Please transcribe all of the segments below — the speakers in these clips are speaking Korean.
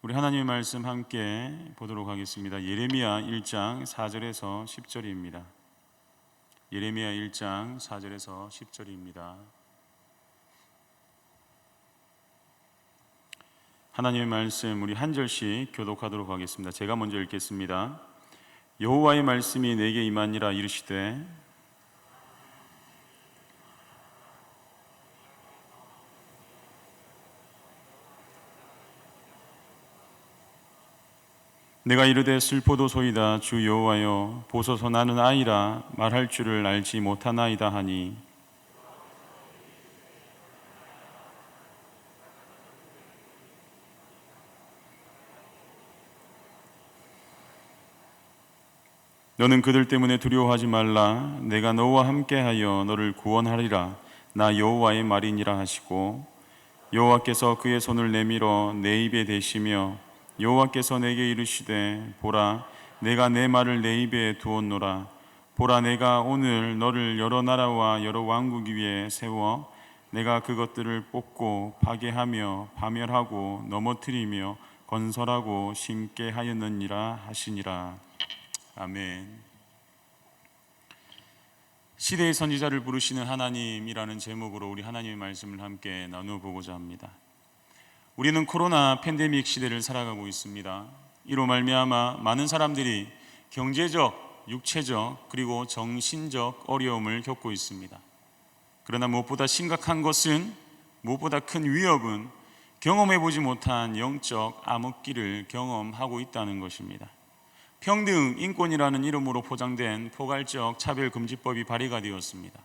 우리 하나님의 말씀 함께 보도록 하겠습니다. 예레미야 1장 4절에서 10절입니다. 예레미야 1장 4절에서 10절입니다. 하나님의 말씀 우리 한 절씩 교독하도록 하겠습니다. 제가 먼저 읽겠습니다. 여호와의 말씀이 내게 임하니라. 이르시되 내가 이르되 슬포도소이다. 주 여호와여 보소서 나는 아이라 말할 줄을 알지 못하나이다 하니 너는 그들 때문에 두려워하지 말라. 내가 너와 함께하여 너를 구원하리라. 나 여호와의 말이니라 하시고 여호와께서 그의 손을 내밀어 내 입에 대시며 여호와께서 내게 이르시되 보라 내가 내 말을 내 입에 두었노라. 보라 내가 오늘 너를 여러 나라와 여러 왕국 위에 세워 내가 그것들을 뽑고 파괴하며 파멸하고 넘어뜨리며 건설하고 심게 하였느니라 하시니라. 아멘. 시대의 선지자를 부르시는 하나님이라는 제목으로 우리 하나님의 말씀을 함께 나누어보고자 합니다. 우리는 코로나 팬데믹 시대를 살아가고 있습니다. 이로 말미암아 많은 사람들이 경제적, 육체적 그리고 정신적 어려움을 겪고 있습니다. 그러나 무엇보다 심각한 것은, 무엇보다 큰 위협은 경험해보지 못한 영적 암흑기를 경험하고 있다는 것입니다. 평등, 인권이라는 이름으로 포장된 포괄적 차별금지법이 발의가 되었습니다.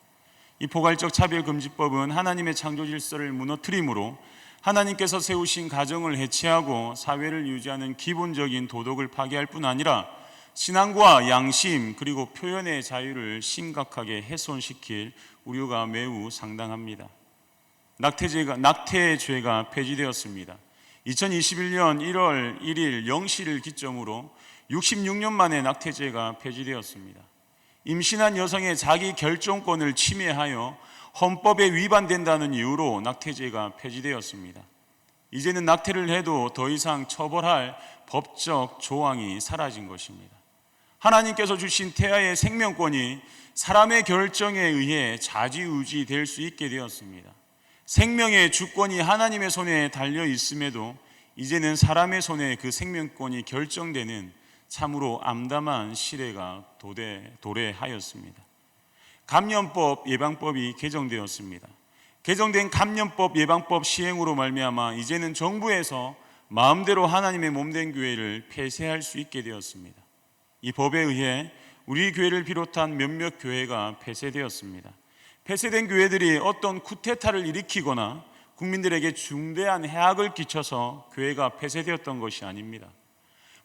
이 포괄적 차별금지법은 하나님의 창조 질서를 무너뜨림으로 하나님께서 세우신 가정을 해체하고 사회를 유지하는 기본적인 도덕을 파괴할 뿐 아니라 신앙과 양심 그리고 표현의 자유를 심각하게 훼손시킬 우려가 매우 상당합니다. 낙태죄가 폐지되었습니다. 2021년 1월 1일 0시를 기점으로 66년 만에 낙태죄가 폐지되었습니다. 임신한 여성의 자기 결정권을 침해하여 헌법에 위반된다는 이유로 낙태죄가 폐지되었습니다. 이제는 낙태를 해도 더 이상 처벌할 법적 조항이 사라진 것입니다. 하나님께서 주신 태아의 생명권이 사람의 결정에 의해 좌지우지 될 수 있게 되었습니다. 생명의 주권이 하나님의 손에 달려 있음에도 이제는 사람의 손에 그 생명권이 결정되는 참으로 암담한 시대가 도래하였습니다. 감염법 예방법이 개정되었습니다. 개정된 감염법 예방법 시행으로 말미암아 이제는 정부에서 마음대로 하나님의 몸된 교회를 폐쇄할 수 있게 되었습니다. 이 법에 의해 우리 교회를 비롯한 몇몇 교회가 폐쇄되었습니다. 폐쇄된 교회들이 어떤 쿠데타를 일으키거나 국민들에게 중대한 해악을 끼쳐서 교회가 폐쇄되었던 것이 아닙니다.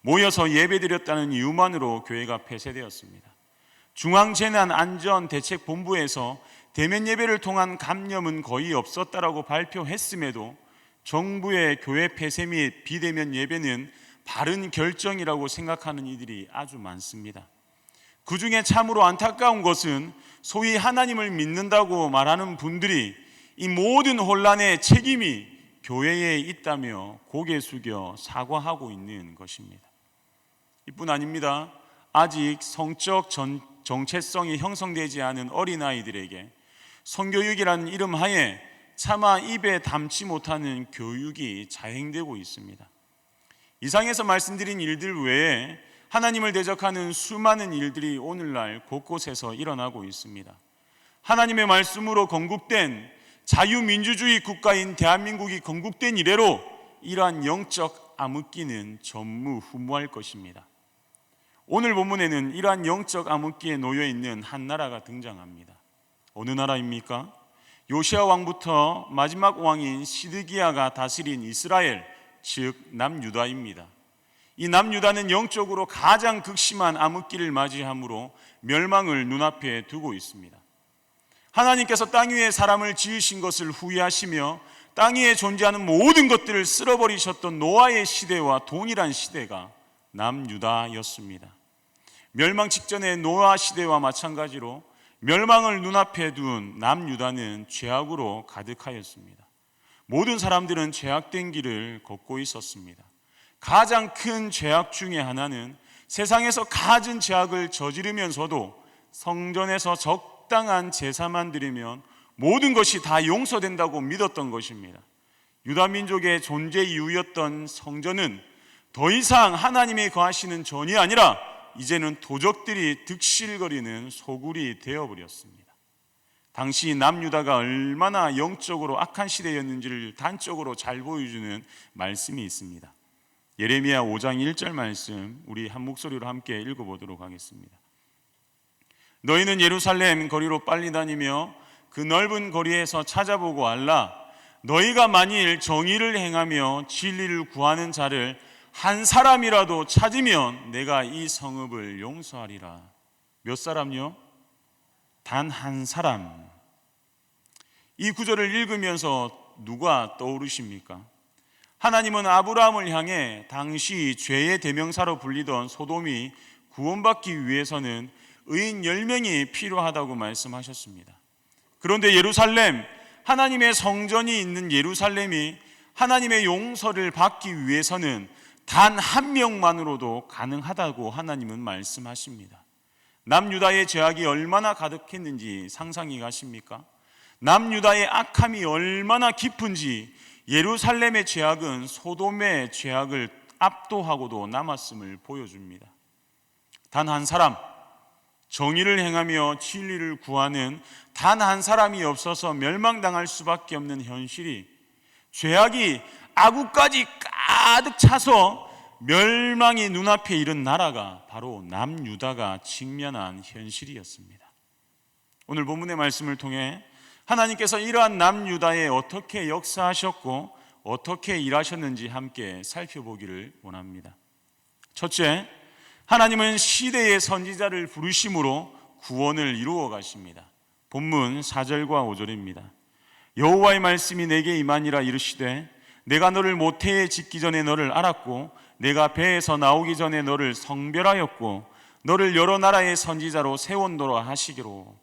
모여서 예배드렸다는 이유만으로 교회가 폐쇄되었습니다. 중앙재난안전대책본부에서 대면 예배를 통한 감염은 거의 없었다라고 발표했음에도 정부의 교회 폐쇄 및 비대면 예배는 바른 결정이라고 생각하는 이들이 아주 많습니다. 그 중에 참으로 안타까운 것은 소위 하나님을 믿는다고 말하는 분들이 이 모든 혼란의 책임이 교회에 있다며 고개 숙여 사과하고 있는 것입니다. 이뿐 아닙니다. 아직 성적 정체성이 형성되지 않은 어린아이들에게 성교육이라는 이름 하에 차마 입에 담지 못하는 교육이 자행되고 있습니다. 이상에서 말씀드린 일들 외에 하나님을 대적하는 수많은 일들이 오늘날 곳곳에서 일어나고 있습니다. 하나님의 말씀으로 건국된 자유민주주의 국가인 대한민국이 건국된 이래로 이러한 영적 암흑기는 전무후무할 것입니다. 오늘 본문에는 이러한 영적 암흑기에 놓여 있는 한 나라가 등장합니다. 어느 나라입니까? 요시야 왕부터 마지막 왕인 시드기야가 다스린 이스라엘, 즉 남유다입니다. 이 남유다는 영적으로 가장 극심한 암흑기를 맞이하므로 멸망을 눈앞에 두고 있습니다. 하나님께서 땅 위에 사람을 지으신 것을 후회하시며 땅 위에 존재하는 모든 것들을 쓸어버리셨던 노아의 시대와 동일한 시대가 남유다였습니다. 멸망 직전의 노아 시대와 마찬가지로 멸망을 눈앞에 둔 남유다는 죄악으로 가득하였습니다. 모든 사람들은 죄악된 길을 걷고 있었습니다. 가장 큰 죄악 중에 하나는 세상에서 갖은 죄악을 저지르면서도 성전에서 적당한 제사만 드리면 모든 것이 다 용서된다고 믿었던 것입니다. 유다 민족의 존재 이유였던 성전은 더 이상 하나님이 거하시는 전이 아니라 이제는 도적들이 득실거리는 소굴이 되어버렸습니다. 당시 남유다가 얼마나 영적으로 악한 시대였는지를 단적으로 잘 보여주는 말씀이 있습니다. 예레미야 5장 1절 말씀, 우리 한 목소리로 함께 읽어보도록 하겠습니다. 너희는 예루살렘 거리로 빨리 다니며 그 넓은 거리에서 찾아보고 알라. 너희가 만일 정의를 행하며 진리를 구하는 자를 한 사람이라도 찾으면 내가 이 성읍을 용서하리라. 몇 사람요? 단 한 사람. 이 구절을 읽으면서 누가 떠오르십니까? 하나님은 아브라함을 향해 당시 죄의 대명사로 불리던 소돔이 구원받기 위해서는 의인 10명이 필요하다고 말씀하셨습니다. 그런데 예루살렘, 하나님의 성전이 있는 예루살렘이 하나님의 용서를 받기 위해서는 단 한 명만으로도 가능하다고 하나님은 말씀하십니다. 남유다의 죄악이 얼마나 가득했는지 상상이 가십니까? 남유다의 악함이 얼마나 깊은지 예루살렘의 죄악은 소돔의 죄악을 압도하고도 남았음을 보여줍니다. 단 한 사람, 정의를 행하며 진리를 구하는 단 한 사람이 없어서 멸망당할 수밖에 없는 현실이, 죄악이 아구까지 가득 차서 멸망이 눈앞에 이른 나라가 바로 남유다가 직면한 현실이었습니다. 오늘 본문의 말씀을 통해 하나님께서 이러한 남유다에 어떻게 역사하셨고 어떻게 일하셨는지 함께 살펴보기를 원합니다. 첫째, 하나님은 시대의 선지자를 부르심으로 구원을 이루어 가십니다. 본문 4절과 5절입니다. 여호와의 말씀이 내게 임하니라 이르시되 내가 너를 모태에 짓기 전에 너를 알았고 내가 배에서 나오기 전에 너를 성별하였고 너를 여러 나라의 선지자로 세웠노라 하시기로.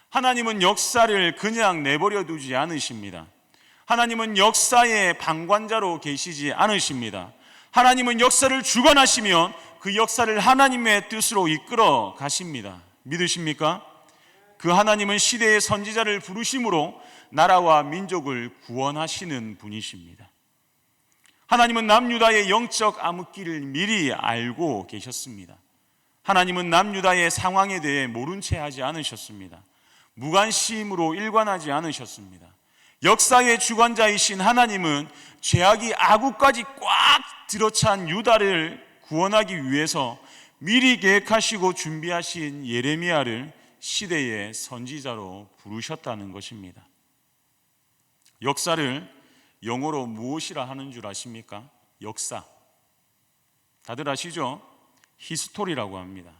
하나님은 역사를 그냥 내버려 두지 않으십니다. 하나님은 역사의 방관자로 계시지 않으십니다. 하나님은 역사를 주관하시면 그 역사를 하나님의 뜻으로 이끌어 가십니다. 믿으십니까? 그 하나님은 시대의 선지자를 부르심으로 나라와 민족을 구원하시는 분이십니다. 하나님은 남유다의 영적 암흑기를 미리 알고 계셨습니다. 하나님은 남유다의 상황에 대해 모른 채 하지 않으셨습니다. 무관심으로 일관하지 않으셨습니다. 역사의 주관자이신 하나님은 죄악이 아구까지 꽉 들어찬 유다를 구원하기 위해서 미리 계획하시고 준비하신 예레미야를 시대의 선지자로 부르셨다는 것입니다. 역사를 영어로 무엇이라 하는 줄 아십니까? 역사. 다들 아시죠? 히스토리라고 합니다.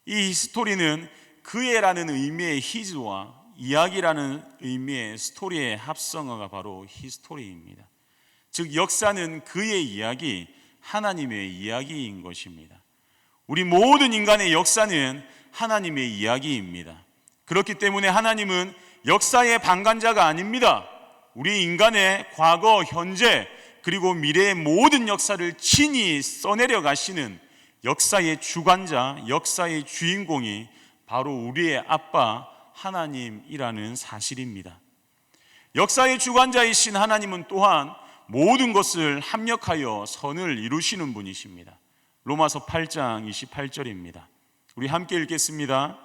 이 히스토리는 그애라는 의미의 히즈와 이야기라는 의미의 스토리의 합성어가 바로 히스토리입니다. 즉 역사는 그의 이야기, 하나님의 이야기인 것입니다. 우리 모든 인간의 역사는 하나님의 이야기입니다. 그렇기 때문에 하나님은 역사의 방관자가 아닙니다. 우리 인간의 과거, 현재, 그리고 미래의 모든 역사를 친히 써내려 가시는 역사의 주관자, 역사의 주인공이 바로 우리의 아빠 하나님이라는 사실입니다. 역사의 주관자이신 하나님은 또한 모든 것을 합력하여 선을 이루시는 분이십니다. 로마서 8장 28절입니다. 우리 함께 읽겠습니다.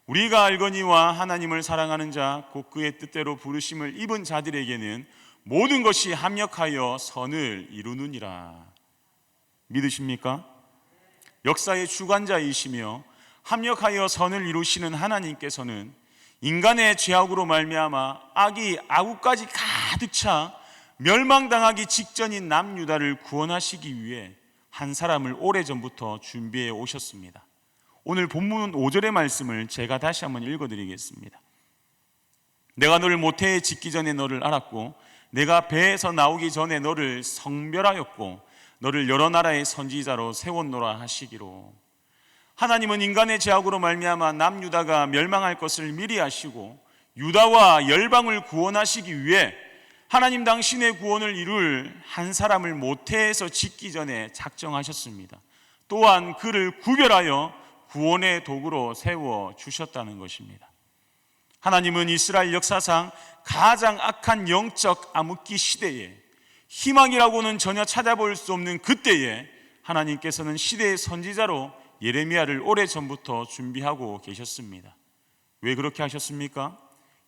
우리가 알거니와 하나님을 사랑하는 자 곧 그의 뜻대로 부르심을 입은 자들에게는 모든 것이 합력하여 선을 이루느니라. 믿으십니까? 역사의 주관자이시며 합력하여 선을 이루시는 하나님께서는 인간의 죄악으로 말미암아 악이 아구까지 가득 차 멸망당하기 직전인 남유다를 구원하시기 위해 한 사람을 오래전부터 준비해 오셨습니다. 오늘 본문 5절의 말씀을 제가 다시 한번 읽어드리겠습니다. 내가 너를 모태에 짓기 전에 너를 알았고 내가 배에서 나오기 전에 너를 성별하였고 너를 여러 나라의 선지자로 세웠노라 하시기로. 하나님은 인간의 죄악으로 말미암아 남유다가 멸망할 것을 미리 아시고 유다와 열방을 구원하시기 위해 하나님 당신의 구원을 이룰 한 사람을 모태에서 짓기 전에 작정하셨습니다. 또한 그를 구별하여 구원의 도구로 세워 주셨다는 것입니다. 하나님은 이스라엘 역사상 가장 악한 영적 암흑기 시대에, 희망이라고는 전혀 찾아볼 수 없는 그때에 하나님께서는 시대의 선지자로 예레미야를 오래전부터 준비하고 계셨습니다. 왜 그렇게 하셨습니까?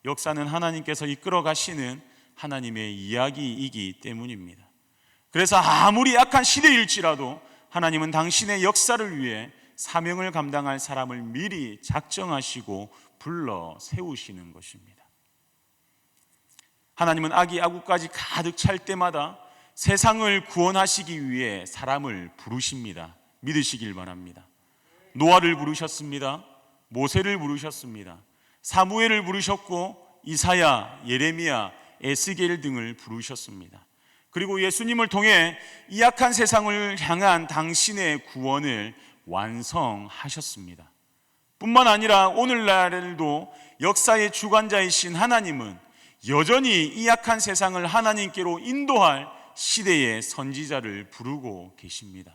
역사는 하나님께서 이끌어 가시는 하나님의 이야기이기 때문입니다. 그래서 아무리 악한 시대일지라도 하나님은 당신의 역사를 위해 사명을 감당할 사람을 미리 작정하시고 불러 세우시는 것입니다. 하나님은 악이 아구까지 가득 찰 때마다 세상을 구원하시기 위해 사람을 부르십니다. 믿으시길 바랍니다. 노아를 부르셨습니다. 모세를 부르셨습니다. 사무엘을 부르셨고 이사야, 예레미야, 에스겔 등을 부르셨습니다. 그리고 예수님을 통해 이 악한 세상을 향한 당신의 구원을 완성하셨습니다. 뿐만 아니라 오늘날에도 역사의 주관자이신 하나님은 여전히 이 악한 세상을 하나님께로 인도할 시대의 선지자를 부르고 계십니다.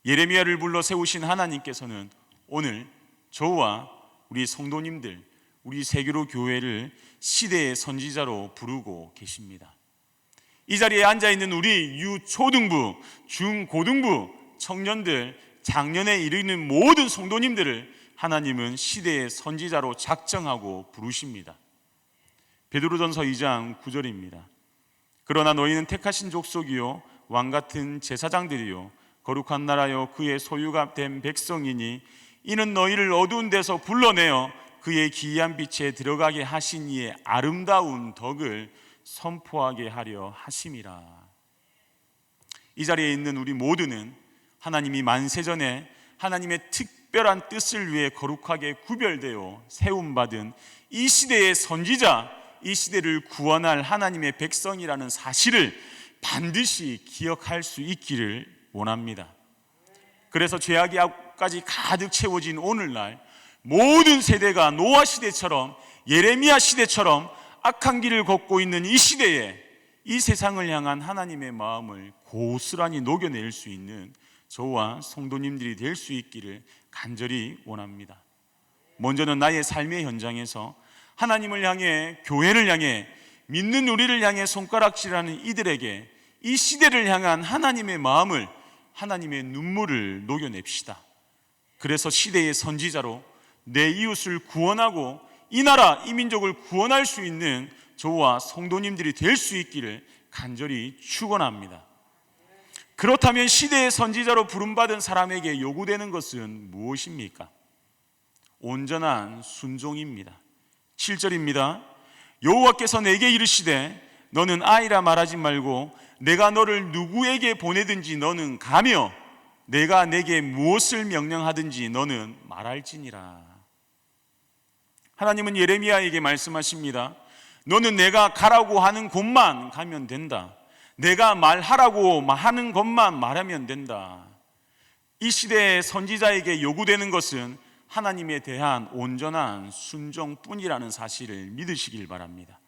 예레미야를 불러 세우신 하나님께서는 오늘 저와 우리 성도님들, 우리 세계로 교회를 시대의 선지자로 부르고 계십니다. 이 자리에 앉아있는 우리 유초등부, 중고등부 청년들, 장년에 이르는 모든 성도님들을 하나님은 시대의 선지자로 작정하고 부르십니다. 베드로전서 2장 9절입니다. 그러나 너희는 택하신 족속이요 왕같은 제사장들이요 거룩한 나라요 그의 소유가 된 백성이니 이는 너희를 어두운 데서 불러내어 그의 기이한 빛에 들어가게 하신 이의 아름다운 덕을 선포하게 하려 하심이라. 이 자리에 있는 우리 모두는 하나님이 만세전에 하나님의 특별한 뜻을 위해 거룩하게 구별되어 세움받은 이 시대의 선지자, 이 시대를 구원할 하나님의 백성이라는 사실을 반드시 기억할 수 있기를 원합니다. 그래서 죄악이 까지 가득 채워진 오늘날 모든 세대가 노아 시대처럼 예레미야 시대처럼 악한 길을 걷고 있는 이 시대에 이 세상을 향한 하나님의 마음을 고스란히 녹여낼 수 있는 저와 성도님들이 될 수 있기를 간절히 원합니다. 먼저는 나의 삶의 현장에서 하나님을 향해, 교회를 향해, 믿는 우리를 향해 손가락질하는 이들에게 이 시대를 향한 하나님의 마음을, 하나님의 눈물을 녹여냅시다. 그래서 시대의 선지자로 내 이웃을 구원하고 이 나라, 이 민족을 구원할 수 있는 저와 성도님들이 될 수 있기를 간절히 축원합니다. 그렇다면 시대의 선지자로 부름받은 사람에게 요구되는 것은 무엇입니까? 온전한 순종입니다. 7절입니다. 여호와께서 내게 이르시되 너는 아이라 말하지 말고 내가 너를 누구에게 보내든지 너는 가며 내가 내게 무엇을 명령하든지 너는 말할지니라. 하나님은 예레미야에게 말씀하십니다. 너는 내가 가라고 하는 곳만 가면 된다. 내가 말하라고 하는 것만 말하면 된다. 이 시대의 선지자에게 요구되는 것은 하나님에 대한 온전한 순종뿐이라는 사실을 믿으시길 바랍니다.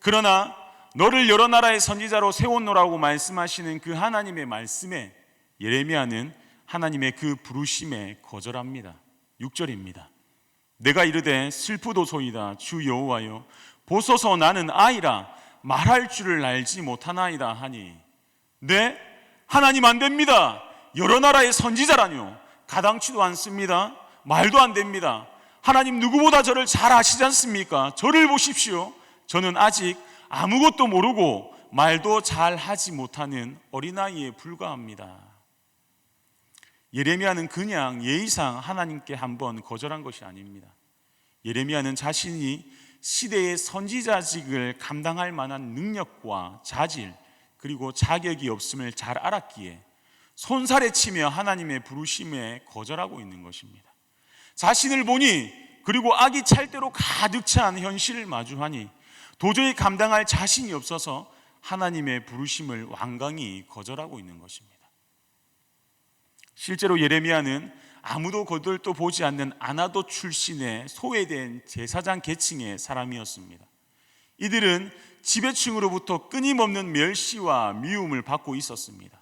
그러나 너를 여러 나라의 선지자로 세웠노라고 말씀하시는 그 하나님의 말씀에 예레미야는 하나님의 그 부르심에 거절합니다. 6절입니다. 내가 이르되 슬프도소이다 주 여호와여 보소서 나는 아이라 말할 줄을 알지 못하나이다 하니. 네? 하나님 안 됩니다. 여러 나라의 선지자라뇨. 가당치도 않습니다. 말도 안 됩니다. 하나님 누구보다 저를 잘 아시지 않습니까? 저를 보십시오. 저는 아직 아무것도 모르고 말도 잘 하지 못하는 어린아이에 불과합니다. 예레미야는 그냥 예의상 하나님께 한번 거절한 것이 아닙니다. 예레미야는 자신이 시대의 선지자직을 감당할 만한 능력과 자질 그리고 자격이 없음을 잘 알았기에 손살에 치며 하나님의 부르심에 거절하고 있는 것입니다. 자신을 보니 그리고 악이 찰대로 가득 찬 현실을 마주하니 도저히 감당할 자신이 없어서 하나님의 부르심을 완강히 거절하고 있는 것입니다. 실제로 예레미야는 아무도 거들떠 보지 않는 아나도 출신의 소외된 제사장 계층의 사람이었습니다. 이들은 지배층으로부터 끊임없는 멸시와 미움을 받고 있었습니다.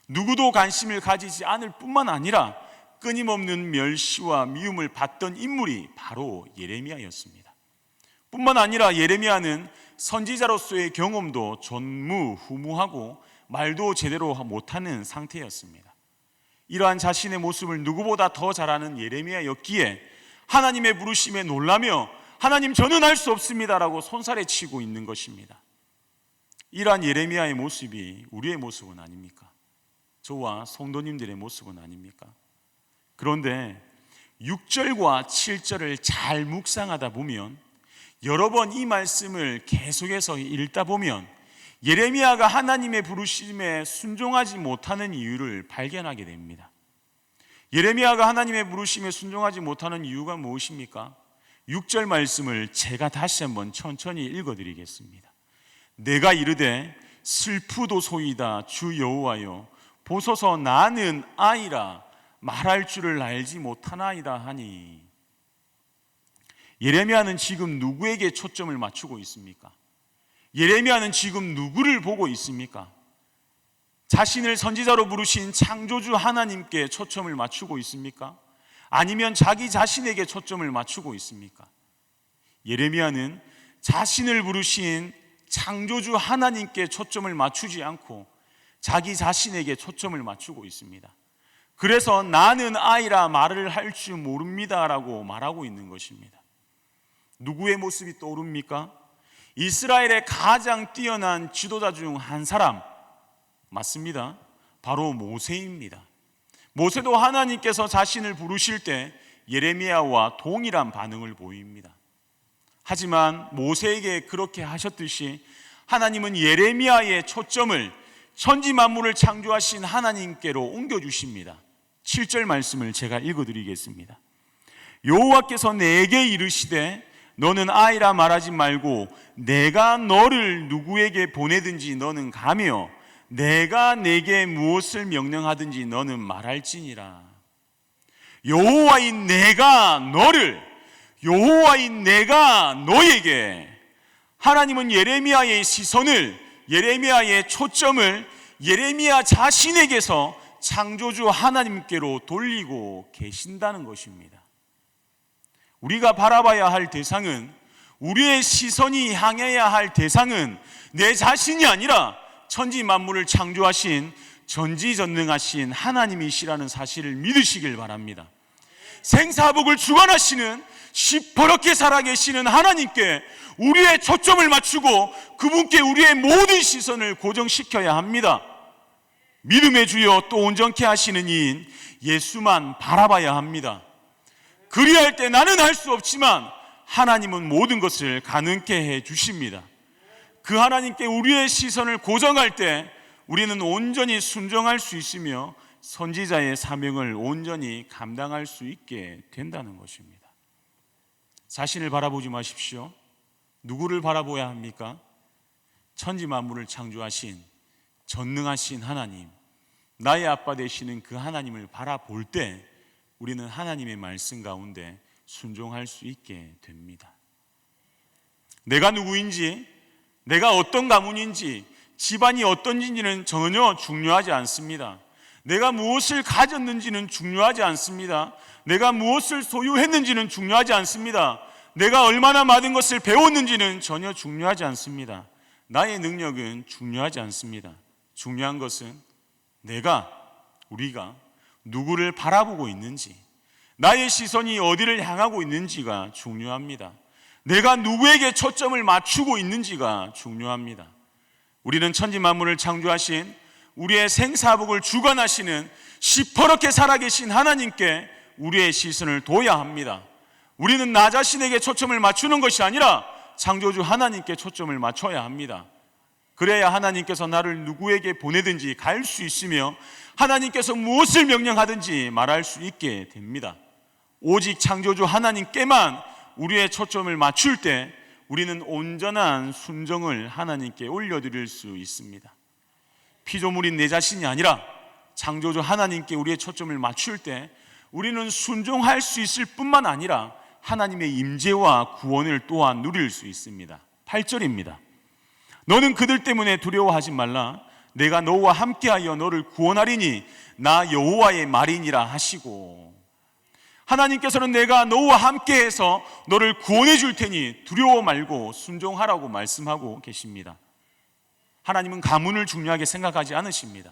누구도 관심을 가지지 않을 뿐만 아니라 끊임없는 멸시와 미움을 받던 인물이 바로 예레미야였습니다. 뿐만 아니라 예레미야는 선지자로서의 경험도 전무후무하고 말도 제대로 못하는 상태였습니다. 이러한 자신의 모습을 누구보다 더 잘 아는 예레미야였기에 하나님의 부르심에 놀라며 하나님, 저는 할 수 없습니다라고 손살에 치고 있는 것입니다. 이러한 예레미야의 모습이 우리의 모습은 아닙니까? 저와 성도님들의 모습은 아닙니까? 그런데 6절과 7절을 잘 묵상하다 보면, 여러 번 이 말씀을 계속해서 읽다 보면 예레미야가 하나님의 부르심에 순종하지 못하는 이유를 발견하게 됩니다. 예레미야가 하나님의 부르심에 순종하지 못하는 이유가 무엇입니까? 6절 말씀을 제가 다시 한번 천천히 읽어드리겠습니다. 내가 이르되 슬프도소이다 주 여호와여, 보소서 나는 아이라 말할 줄을 알지 못하나이다 하니. 예레미야는 지금 누구에게 초점을 맞추고 있습니까? 예레미야는 지금 누구를 보고 있습니까? 자신을 선지자로 부르신 창조주 하나님께 초점을 맞추고 있습니까? 아니면 자기 자신에게 초점을 맞추고 있습니까? 예레미야는 자신을 부르신 창조주 하나님께 초점을 맞추지 않고 자기 자신에게 초점을 맞추고 있습니다. 그래서 나는 아이라 말을 할 줄 모릅니다 라고 말하고 있는 것입니다. 누구의 모습이 떠오릅니까? 이스라엘의 가장 뛰어난 지도자 중 한 사람, 맞습니다. 바로 모세입니다. 모세도 하나님께서 자신을 부르실 때 예레미야와 동일한 반응을 보입니다. 하지만 모세에게 그렇게 하셨듯이 하나님은 예레미야의 초점을 천지 만물을 창조하신 하나님께로 옮겨주십니다. 7절 말씀을 제가 읽어드리겠습니다. 여호와께서 내게 이르시되 너는 아이라 말하지 말고 내가 너를 누구에게 보내든지 너는 가며 내가 내게 무엇을 명령하든지 너는 말할지니라. 여호와인 내가 너를, 여호와인 내가 너에게. 하나님은 예레미야의 시선을, 예레미야의 초점을 예레미야 자신에게서 창조주 하나님께로 돌리고 계신다는 것입니다. 우리가 바라봐야 할 대상은, 우리의 시선이 향해야 할 대상은 내 자신이 아니라 천지 만물을 창조하신 전지전능하신 하나님이시라는 사실을 믿으시길 바랍니다. 생사복을 주관하시는 시퍼렇게 살아계시는 하나님께 우리의 초점을 맞추고 그분께 우리의 모든 시선을 고정시켜야 합니다. 믿음의 주여 또 온전케 하시는 이인 예수만 바라봐야 합니다. 그리할 때 나는 할 수 없지만 하나님은 모든 것을 가능케 해 주십니다. 그 하나님께 우리의 시선을 고정할 때 우리는 온전히 순종할 수 있으며 선지자의 사명을 온전히 감당할 수 있게 된다는 것입니다. 자신을 바라보지 마십시오. 누구를 바라보아야 합니까? 천지 만물을 창조하신 전능하신 하나님, 나의 아빠 되시는 그 하나님을 바라볼 때 우리는 하나님의 말씀 가운데 순종할 수 있게 됩니다. 내가 누구인지, 내가 어떤 가문인지, 집안이 어떤지는 전혀 중요하지 않습니다. 내가 무엇을 가졌는지는 중요하지 않습니다. 내가 무엇을 소유했는지는 중요하지 않습니다. 내가 얼마나 많은 것을 배웠는지는 전혀 중요하지 않습니다. 나의 능력은 중요하지 않습니다. 중요한 것은 우리가 누구를 바라보고 있는지, 나의 시선이 어디를 향하고 있는지가 중요합니다. 내가 누구에게 초점을 맞추고 있는지가 중요합니다. 우리는 천지 만물을 창조하신 우리의 생사복을 주관하시는 시퍼렇게 살아계신 하나님께 우리의 시선을 둬야 합니다. 우리는 나 자신에게 초점을 맞추는 것이 아니라 창조주 하나님께 초점을 맞춰야 합니다. 그래야 하나님께서 나를 누구에게 보내든지 갈 수 있으며 하나님께서 무엇을 명령하든지 말할 수 있게 됩니다. 오직 창조주 하나님께만 우리의 초점을 맞출 때 우리는 온전한 순종을 하나님께 올려드릴 수 있습니다. 피조물인 내 자신이 아니라 창조주 하나님께 우리의 초점을 맞출 때 우리는 순종할 수 있을 뿐만 아니라 하나님의 임재와 구원을 또한 누릴 수 있습니다. 8절입니다. 너는 그들 때문에 두려워하지 말라. 내가 너와 함께하여 너를 구원하리니 나 여호와의 말이니라 하시고, 하나님께서는 내가 너와 함께해서 너를 구원해 줄 테니 두려워 말고 순종하라고 말씀하고 계십니다. 하나님은 가문을 중요하게 생각하지 않으십니다.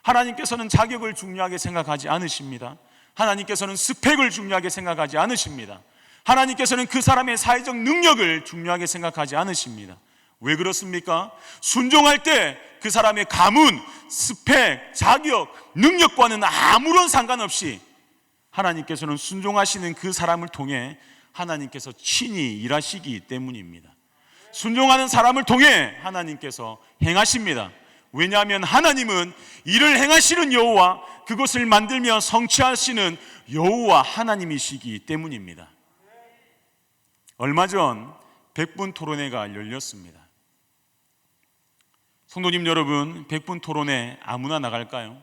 하나님께서는 자격을 중요하게 생각하지 않으십니다. 하나님께서는 스펙을 중요하게 생각하지 않으십니다. 하나님께서는 그 사람의 사회적 능력을 중요하게 생각하지 않으십니다. 왜 그렇습니까? 순종할 때 그 사람의 가문, 스펙, 자격, 능력과는 아무런 상관없이 하나님께서는 순종하시는 그 사람을 통해 하나님께서 친히 일하시기 때문입니다. 순종하는 사람을 통해 하나님께서 행하십니다. 왜냐하면 하나님은 일을 행하시는 여호와, 그것을 만들며 성취하시는 여호와 하나님이시기 때문입니다. 얼마 전 100분 토론회가 열렸습니다. 성도님 여러분, 100분 토론회 아무나 나갈까요?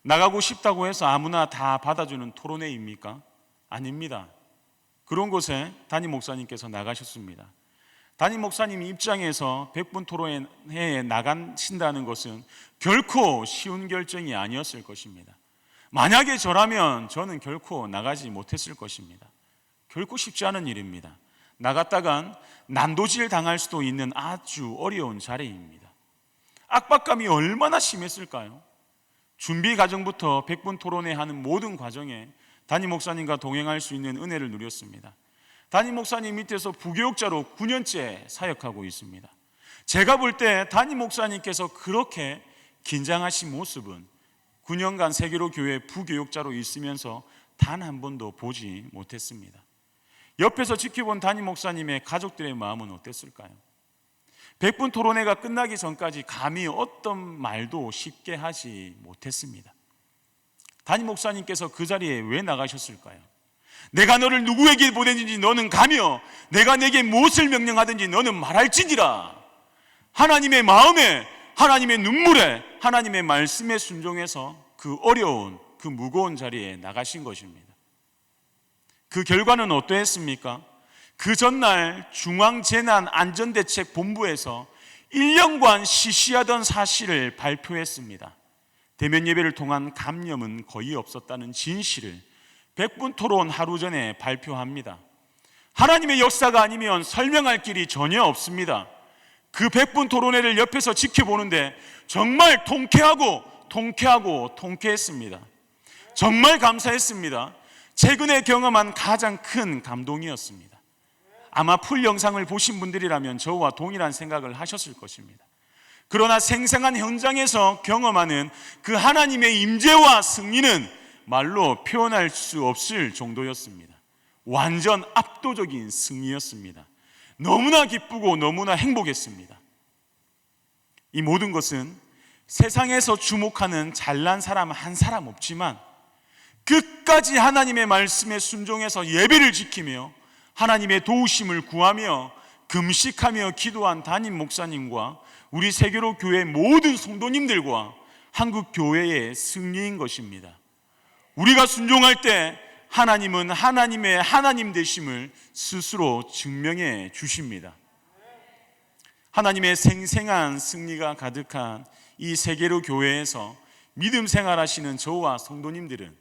나가고 싶다고 해서 아무나 다 받아주는 토론회입니까? 아닙니다. 그런 곳에 담임 목사님께서 나가셨습니다. 담임 목사님 입장에서 100분 토론회에 나가신다는 것은 결코 쉬운 결정이 아니었을 것입니다. 만약에 저라면 저는 결코 나가지 못했을 것입니다. 결코 쉽지 않은 일입니다. 나갔다간 난도질 당할 수도 있는 아주 어려운 자리입니다. 압박감이 얼마나 심했을까요? 준비 과정부터 100분 토론회 하는 모든 과정에 담임 목사님과 동행할 수 있는 은혜를 누렸습니다. 담임 목사님 밑에서 부교육자로 9년째 사역하고 있습니다. 제가 볼 때 담임 목사님께서 그렇게 긴장하신 모습은 9년간 세계로 교회 부교육자로 있으면서 단 한 번도 보지 못했습니다. 옆에서 지켜본 담임 목사님의 가족들의 마음은 어땠을까요? 100분 토론회가 끝나기 전까지 감히 어떤 말도 쉽게 하지 못했습니다. 담임 목사님께서 그 자리에 왜 나가셨을까요? 내가 너를 누구에게 보내는지 너는 가며 내가 내게 무엇을 명령하든지 너는 말할지니라. 하나님의 마음에, 하나님의 눈물에, 하나님의 말씀에 순종해서 그 어려운, 그 무거운 자리에 나가신 것입니다. 그 결과는 어떠했습니까? 그 전날 중앙재난안전대책본부에서 1년간 시시하던 사실을 발표했습니다. 대면 예배를 통한 감염은 거의 없었다는 진실을 100분 토론 하루 전에 발표합니다. 하나님의 역사가 아니면 설명할 길이 전혀 없습니다. 그 100분 토론회를 옆에서 지켜보는데 정말 통쾌했습니다. 정말 감사했습니다. 최근에 경험한 가장 큰 감동이었습니다. 아마 풀 영상을 보신 분들이라면 저와 동일한 생각을 하셨을 것입니다. 그러나 생생한 현장에서 경험하는 그 하나님의 임재와 승리는 말로 표현할 수 없을 정도였습니다. 완전 압도적인 승리였습니다. 너무나 기쁘고 너무나 행복했습니다. 이 모든 것은 세상에서 주목하는 잘난 사람 한 사람 없지만 끝까지 하나님의 말씀에 순종해서 예배를 지키며 하나님의 도우심을 구하며 금식하며 기도한 담임 목사님과 우리 세계로 교회 모든 성도님들과 한국 교회의 승리인 것입니다. 우리가 순종할 때 하나님은 하나님의 하나님 되심을 스스로 증명해 주십니다. 하나님의 생생한 승리가 가득한 이 세계로 교회에서 믿음 생활하시는 저와 성도님들은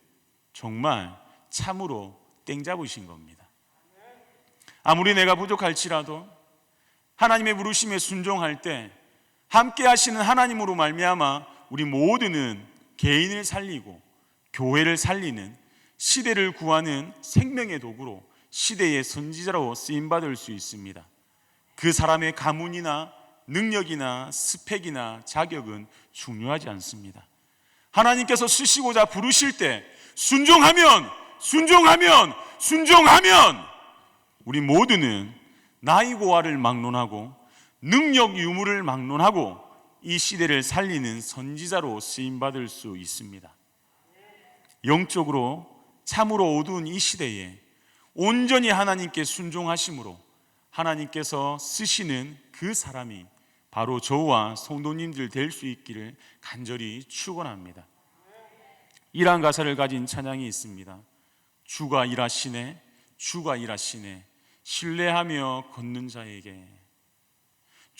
정말 참으로 땡 잡으신 겁니다. 아무리 내가 부족할지라도 하나님의 부르심에 순종할 때 함께 하시는 하나님으로 말미암아 우리 모두는 개인을 살리고 교회를 살리는, 시대를 구하는 생명의 도구로 시대의 선지자로 쓰임받을 수 있습니다. 그 사람의 가문이나 능력이나 스펙이나 자격은 중요하지 않습니다. 하나님께서 쓰시고자 부르실 때 순종하면 우리 모두는 나이 고하를 막론하고 능력 유무를 막론하고 이 시대를 살리는 선지자로 쓰임받을 수 있습니다. 영적으로 참으로 어두운 이 시대에 온전히 하나님께 순종하심으로 하나님께서 쓰시는 그 사람이 바로 저와 성도님들 될 수 있기를 간절히 축원합니다. 이러한 가사를 가진 찬양이 있습니다. 주가 일하시네, 주가 일하시네, 신뢰하며 걷는 자에게.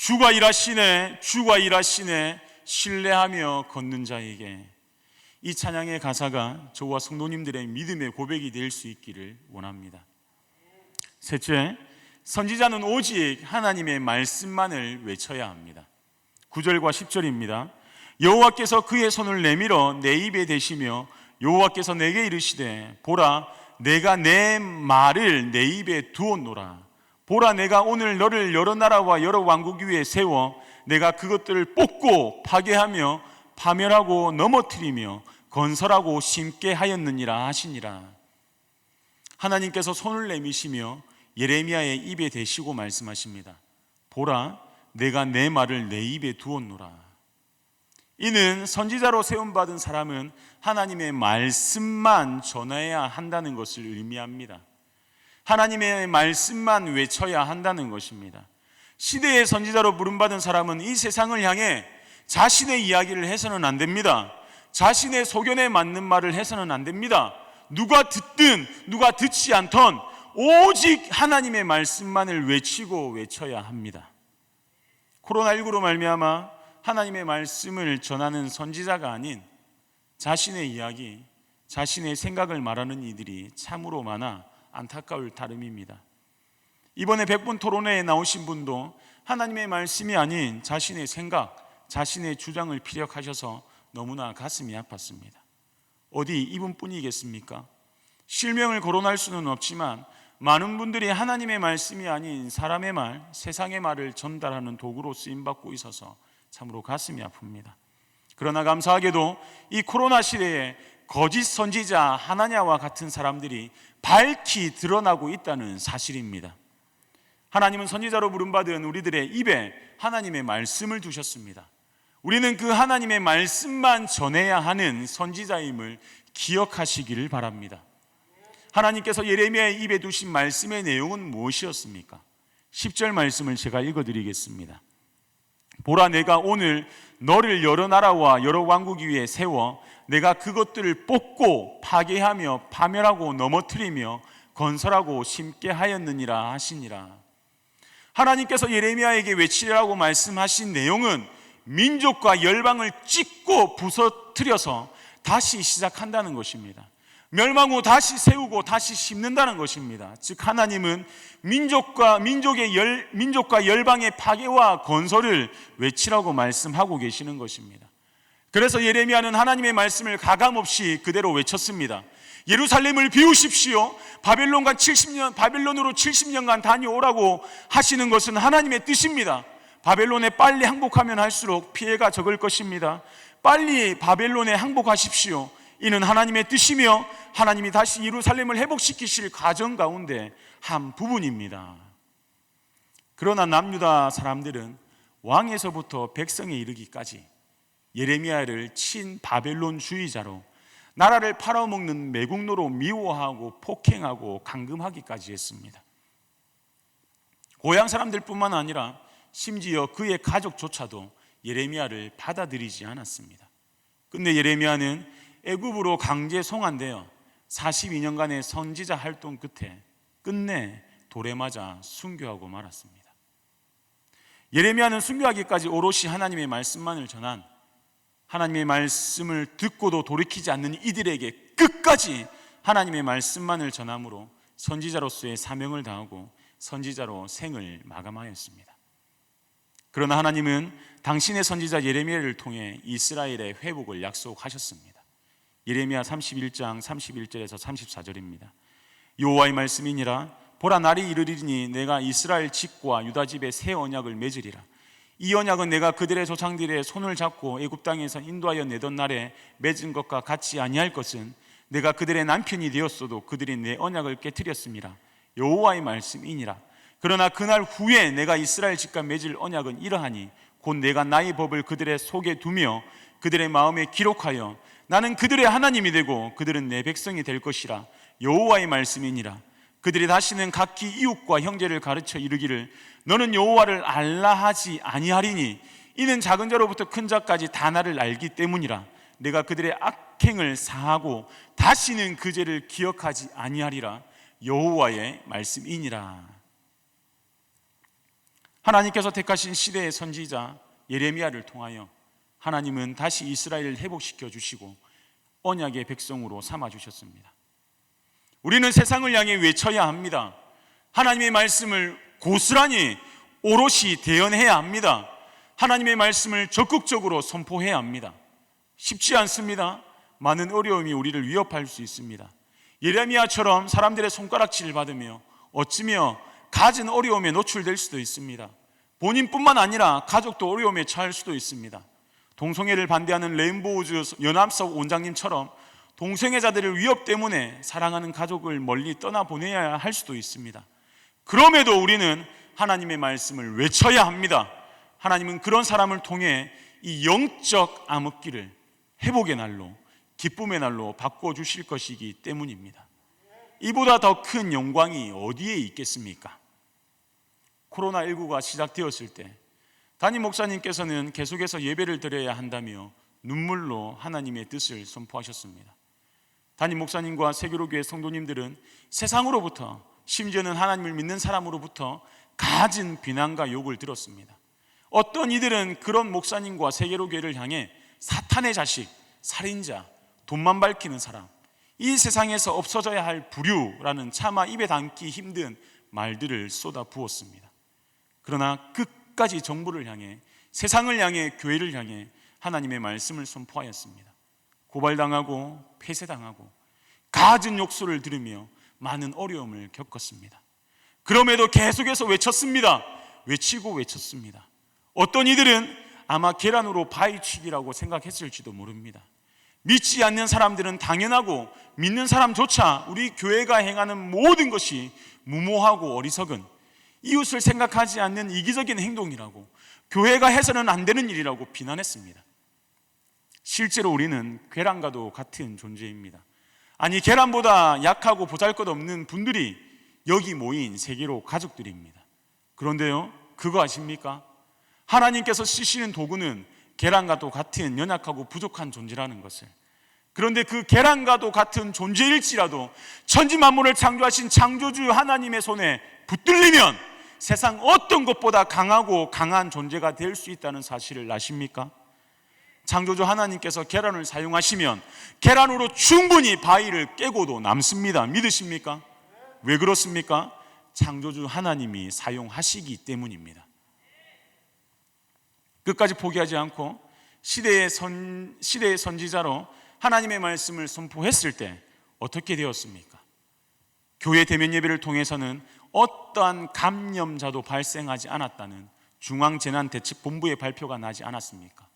주가 일하시네, 주가 일하시네, 신뢰하며 걷는 자에게. 이 찬양의 가사가 저와 성도님들의 믿음의 고백이 될 수 있기를 원합니다. 셋째, 선지자는 오직 하나님의 말씀만을 외쳐야 합니다. 9절과 10절입니다. 여호와께서 그의 손을 내밀어 내 입에 대시며 여호와께서 내게 이르시되 보라 내가 내 말을 내 입에 두었노라. 보라 내가 오늘 너를 여러 나라와 여러 왕국 위에 세워 내가 그것들을 뽑고 파괴하며 파멸하고 넘어뜨리며 건설하고 심게 하였느니라 하시니라. 하나님께서 손을 내미시며 예레미야의 입에 대시고 말씀하십니다. 보라 내가 내 말을 내 입에 두었노라. 이는 선지자로 세움받은 사람은 하나님의 말씀만 전해야 한다는 것을 의미합니다. 하나님의 말씀만 외쳐야 한다는 것입니다. 시대의 선지자로 부름받은 사람은 이 세상을 향해 자신의 이야기를 해서는 안 됩니다. 자신의 소견에 맞는 말을 해서는 안 됩니다. 누가 듣든 누가 듣지 않던 오직 하나님의 말씀만을 외치고 외쳐야 합니다. 코로나19로 말미암아 하나님의 말씀을 전하는 선지자가 아닌 자신의 이야기, 자신의 생각을 말하는 이들이 참으로 많아 안타까울 따름입니다. 이번에 100분 토론회에 나오신 분도 하나님의 말씀이 아닌 자신의 생각, 자신의 주장을 피력하셔서 너무나 가슴이 아팠습니다. 어디 이분뿐이겠습니까? 실명을 거론할 수는 없지만 많은 분들이 하나님의 말씀이 아닌 사람의 말, 세상의 말을 전달하는 도구로 쓰임받고 있어서 참으로 가슴이 아픕니다. 그러나 감사하게도 이 코로나 시대에 거짓 선지자 하나냐와 같은 사람들이 밝히 드러나고 있다는 사실입니다. 하나님은 선지자로 부름받은 우리들의 입에 하나님의 말씀을 두셨습니다. 우리는 그 하나님의 말씀만 전해야 하는 선지자임을 기억하시기를 바랍니다. 하나님께서 예레미야의 입에 두신 말씀의 내용은 무엇이었습니까? 10절 말씀을 제가 읽어드리겠습니다. 보라 내가 오늘 너를 여러 나라와 여러 왕국 위에 세워 내가 그것들을 뽑고 파괴하며 파멸하고 넘어뜨리며 건설하고 심게 하였느니라 하시니라. 하나님께서 예레미야에게 외치라고 말씀하신 내용은 민족과 열방을 찢고 부서뜨려서 다시 시작한다는 것입니다. 멸망 후 다시 세우고 다시 심는다는 것입니다. 즉 하나님은 민족과 열방의 파괴와 건설을 외치라고 말씀하고 계시는 것입니다. 그래서 예레미야는 하나님의 말씀을 가감없이 그대로 외쳤습니다. 예루살렘을 비우십시오. 바벨론으로 70년간 다녀오라고 하시는 것은 하나님의 뜻입니다. 바벨론에 빨리 항복하면 할수록 피해가 적을 것입니다. 빨리 바벨론에 항복하십시오. 이는 하나님의 뜻이며 하나님이 다시 예루살렘을 회복시키실 과정 가운데 한 부분입니다. 그러나 남유다 사람들은 왕에서부터 백성에 이르기까지 예레미야를 친바벨론주의자로 나라를 팔아먹는 매국노로 미워하고 폭행하고 감금하기까지 했습니다. 고향 사람들뿐만 아니라 심지어 그의 가족조차도 예레미야를 받아들이지 않았습니다. 근데 예레미야는 애굽으로 강제 송환되어 42년간의 선지자 활동 끝에 끝내 돌에 맞아 순교하고 말았습니다. 예레미야는 순교하기까지 오롯이 하나님의 말씀만을 전한, 하나님의 말씀을 듣고도 돌이키지 않는 이들에게 끝까지 하나님의 말씀만을 전함으로 선지자로서의 사명을 다하고 선지자로 생을 마감하였습니다. 그러나 하나님은 당신의 선지자 예레미야를 통해 이스라엘의 회복을 약속하셨습니다. 예레미야 31장 31절에서 34절입니다. 여호와의 말씀이니라. 보라 날이 이르리니 내가 이스라엘 집과 유다 집에 새 언약을 맺으리라. 이 언약은 내가 그들의 조상들의 손을 잡고 애굽 땅에서 인도하여 내던 날에 맺은 것과 같이 아니할 것은 내가 그들의 남편이 되었어도 그들이 내 언약을 깨뜨렸음이라. 여호와의 말씀이니라. 그러나 그날 후에 내가 이스라엘 집과 맺을 언약은 이러하니 곧 내가 나의 법을 그들의 속에 두며 그들의 마음에 기록하여 나는 그들의 하나님이 되고 그들은 내 백성이 될 것이라. 여호와의 말씀이니라. 그들이 다시는 각기 이웃과 형제를 가르쳐 이르기를 너는 여호와를 알라 하지 아니하리니 이는 작은 자로부터 큰 자까지 다 나를 알기 때문이라. 내가 그들의 악행을 사하고 다시는 그 죄를 기억하지 아니하리라. 여호와의 말씀이니라. 하나님께서 택하신 시대의 선지자 예레미야를 통하여 하나님은 다시 이스라엘을 회복시켜 주시고 언약의 백성으로 삼아 주셨습니다. 우리는 세상을 향해 외쳐야 합니다. 하나님의 말씀을 고스란히 오롯이 대언해야 합니다. 하나님의 말씀을 적극적으로 선포해야 합니다. 쉽지 않습니다. 많은 어려움이 우리를 위협할 수 있습니다. 예레미야처럼 사람들의 손가락질을 받으며 어찌며 갖은 어려움에 노출될 수도 있습니다. 본인뿐만 아니라 가족도 어려움에 처할 수도 있습니다. 동성애를 반대하는 레인보우즈 연합석 원장님처럼 동성애자들의 위협 때문에 사랑하는 가족을 멀리 떠나보내야 할 수도 있습니다. 그럼에도 우리는 하나님의 말씀을 외쳐야 합니다. 하나님은 그런 사람을 통해 이 영적 암흑기를 회복의 날로, 기쁨의 날로 바꿔주실 것이기 때문입니다. 이보다 더 큰 영광이 어디에 있겠습니까? 코로나19가 시작되었을 때 담임 목사님께서는 계속해서 예배를 드려야 한다며 눈물로 하나님의 뜻을 선포하셨습니다. 담임 목사님과 세계로교회 성도님들은 세상으로부터, 심지어는 하나님을 믿는 사람으로부터 갖은 비난과 욕을 들었습니다. 어떤 이들은 그런 목사님과 세계로교회를 향해 사탄의 자식, 살인자, 돈만 밝히는 사람, 이 세상에서 없어져야 할 부류라는 차마 입에 담기 힘든 말들을 쏟아 부었습니다. 그러나 끝까지 정부를 향해, 세상을 향해, 교회를 향해 하나님의 말씀을 선포하였습니다. 고발당하고 폐쇄당하고 갖은 욕설을 들으며 많은 어려움을 겪었습니다. 그럼에도 계속해서 외쳤습니다. 외치고 외쳤습니다. 어떤 이들은 아마 계란으로 바위치기라고 생각했을지도 모릅니다. 믿지 않는 사람들은 당연하고 믿는 사람조차 우리 교회가 행하는 모든 것이 무모하고 어리석은, 이웃을 생각하지 않는 이기적인 행동이라고, 교회가 해서는 안 되는 일이라고 비난했습니다. 실제로 우리는 계란과도 같은 존재입니다. 아니, 계란보다 약하고 보잘것없는 분들이 여기 모인 세계로 가족들입니다. 그런데요, 그거 아십니까? 하나님께서 쓰시는 도구는 계란과도 같은 연약하고 부족한 존재라는 것을. 그런데 그 계란과도 같은 존재일지라도 천지만물을 창조하신 창조주 하나님의 손에 붙들리면 세상 어떤 것보다 강하고 강한 존재가 될 수 있다는 사실을 아십니까? 창조주 하나님께서 계란을 사용하시면 계란으로 충분히 바위를 깨고도 남습니다. 믿으십니까? 왜 그렇습니까? 창조주 하나님이 사용하시기 때문입니다. 끝까지 포기하지 않고 시대의 선지자로 하나님의 말씀을 선포했을 때 어떻게 되었습니까? 교회 대면 예배를 통해서는 어떠한 감염자도 발생하지 않았다는 중앙재난대책본부의 발표가 나지 않았습니까?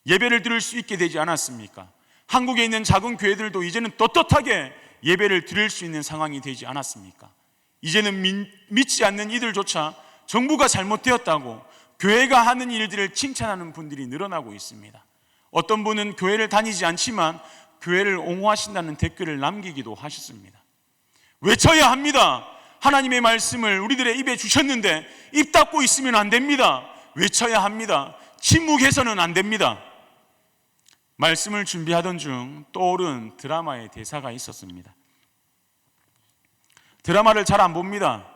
예배를 드릴 수 있게 되지 않았습니까? 한국에 있는 작은 교회들도 이제는 떳떳하게 예배를 드릴 수 있는 상황이 되지 않았습니까? 이제는 믿지 않는 이들조차 정부가 잘못되었다고 교회가 하는 일들을 칭찬하는 분들이 늘어나고 있습니다. 어떤 분은 교회를 다니지 않지만 교회를 옹호하신다는 댓글을 남기기도 하셨습니다. 외쳐야 합니다. 하나님의 말씀을 우리들의 입에 주셨는데 입 닫고 있으면 안 됩니다. 외쳐야 합니다. 침묵해서는 안 됩니다. 말씀을 준비하던 중 떠오른 드라마의 대사가 있었습니다. 드라마를 잘 안 봅니다.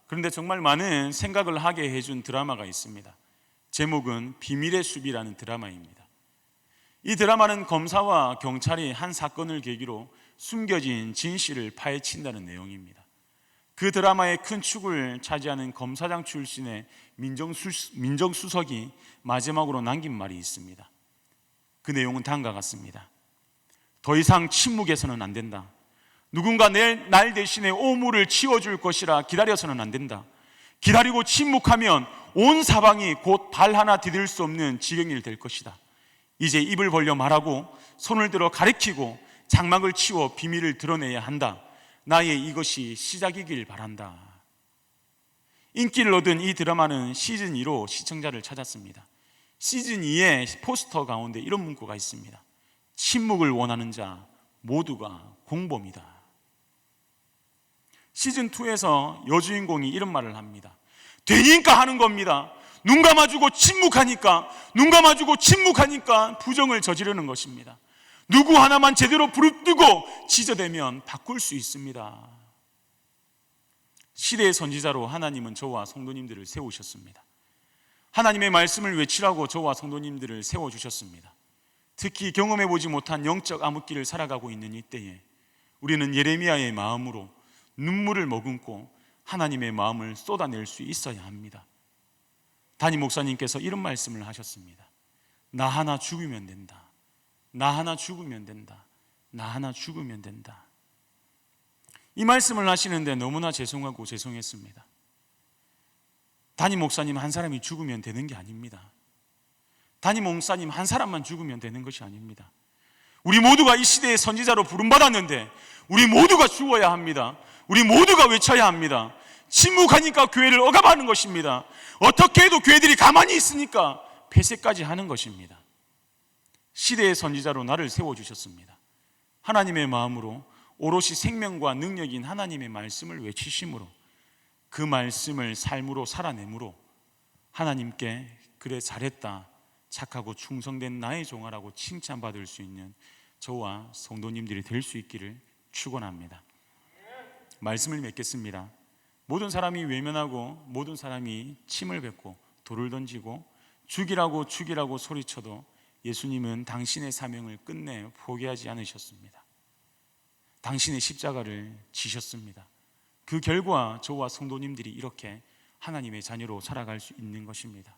그런데 정말 많은 생각을 하게 해준 드라마가 있습니다. 제목은 비밀의 숲이라는 드라마입니다. 이 드라마는 검사와 경찰이 한 사건을 계기로 숨겨진 진실을 파헤친다는 내용입니다. 그 드라마의 큰 축을 차지하는 검사장 출신의 민정수석이 마지막으로 남긴 말이 있습니다. 그 내용은 다음과 같습니다. 더 이상 침묵해서는 안 된다. 누군가 날 대신에 오물을 치워줄 것이라 기다려서는 안 된다. 기다리고 침묵하면 온 사방이 곧 발 하나 디딜 수 없는 지경일 될 것이다. 이제 입을 벌려 말하고 손을 들어 가리키고 장막을 치워 비밀을 드러내야 한다. 나의 이것이 시작이길 바란다. 인기를 얻은 이 드라마는 시즌 2로 시청자를 찾았습니다. 시즌 2의 포스터 가운데 이런 문구가 있습니다. 침묵을 원하는 자 모두가 공범이다. 시즌 2에서 여주인공이 이런 말을 합니다. 되니까 하는 겁니다. 눈 감아주고 침묵하니까, 눈 감아주고 침묵하니까 부정을 저지르는 것입니다. 누구 하나만 제대로 부릅뜨고 지저대면 바꿀 수 있습니다. 시대의 선지자로 하나님은 저와 성도님들을 세우셨습니다. 하나님의 말씀을 외치라고 저와 성도님들을 세워주셨습니다. 특히 경험해보지 못한 영적 암흑기를 살아가고 있는 이때에 우리는 예레미야의 마음으로 눈물을 머금고 하나님의 마음을 쏟아낼 수 있어야 합니다. 담임 목사님께서 이런 말씀을 하셨습니다. 나 하나 죽으면 된다. 나 하나 죽으면 된다. 나 하나 죽으면 된다. 이 말씀을 하시는데 너무나 죄송하고 죄송했습니다. 담임 목사님 한 사람이 죽으면 되는 게 아닙니다. 담임 목사님 한 사람만 죽으면 되는 것이 아닙니다. 우리 모두가 이 시대의 선지자로 부름받았는데 우리 모두가 죽어야 합니다. 우리 모두가 외쳐야 합니다. 침묵하니까 교회를 억압하는 것입니다. 어떻게 해도 교회들이 가만히 있으니까 폐쇄까지 하는 것입니다. 시대의 선지자로 나를 세워주셨습니다. 하나님의 마음으로 오롯이 생명과 능력인 하나님의 말씀을 외치심으로 그 말씀을 삶으로 살아내므로 하나님께 그래 잘했다, 착하고 충성된 나의 종아라고 칭찬받을 수 있는 저와 성도님들이 될 수 있기를 축원합니다. 말씀을 맺겠습니다. 모든 사람이 외면하고 모든 사람이 침을 뱉고 돌을 던지고 죽이라고 죽이라고 소리쳐도 예수님은 당신의 사명을 끝내 포기하지 않으셨습니다. 당신의 십자가를 지셨습니다. 그 결과 저와 성도님들이 이렇게 하나님의 자녀로 살아갈 수 있는 것입니다.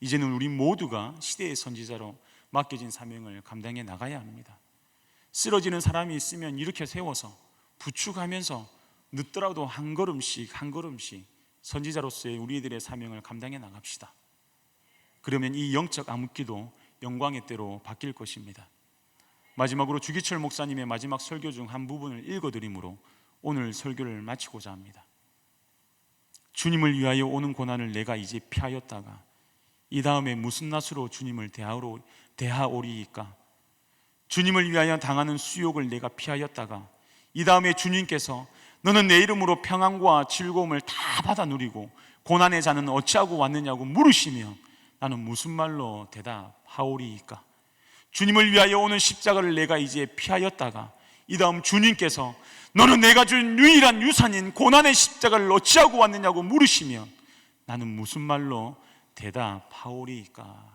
이제는 우리 모두가 시대의 선지자로 맡겨진 사명을 감당해 나가야 합니다. 쓰러지는 사람이 있으면 이렇게 세워서 부축하면서 늦더라도 한 걸음씩 한 걸음씩 선지자로서의 우리들의 사명을 감당해 나갑시다. 그러면 이 영적 암흑기도 영광의 때로 바뀔 것입니다. 마지막으로 주기철 목사님의 마지막 설교 중 한 부분을 읽어드리므로 오늘 설교를 마치고자 합니다. 주님을 위하여 오는 고난을 내가 이제 피하였다가 이 다음에 무슨 낯으로 주님을 대하오리이까? 주님을 위하여 당하는 수욕을 내가 피하였다가 이 다음에 주님께서 너는 내 이름으로 평안과 즐거움을 다 받아 누리고 고난의 자는 어찌하고 왔느냐고 물으시면 나는 무슨 말로 대답하오리이까? 주님을 위하여 오는 십자가를 내가 이제 피하였다가 이 다음 주님께서 너는 내가 준 유일한 유산인 고난의 십자가를 어찌하고 왔느냐고 물으시면 나는 무슨 말로 대답하오리이까?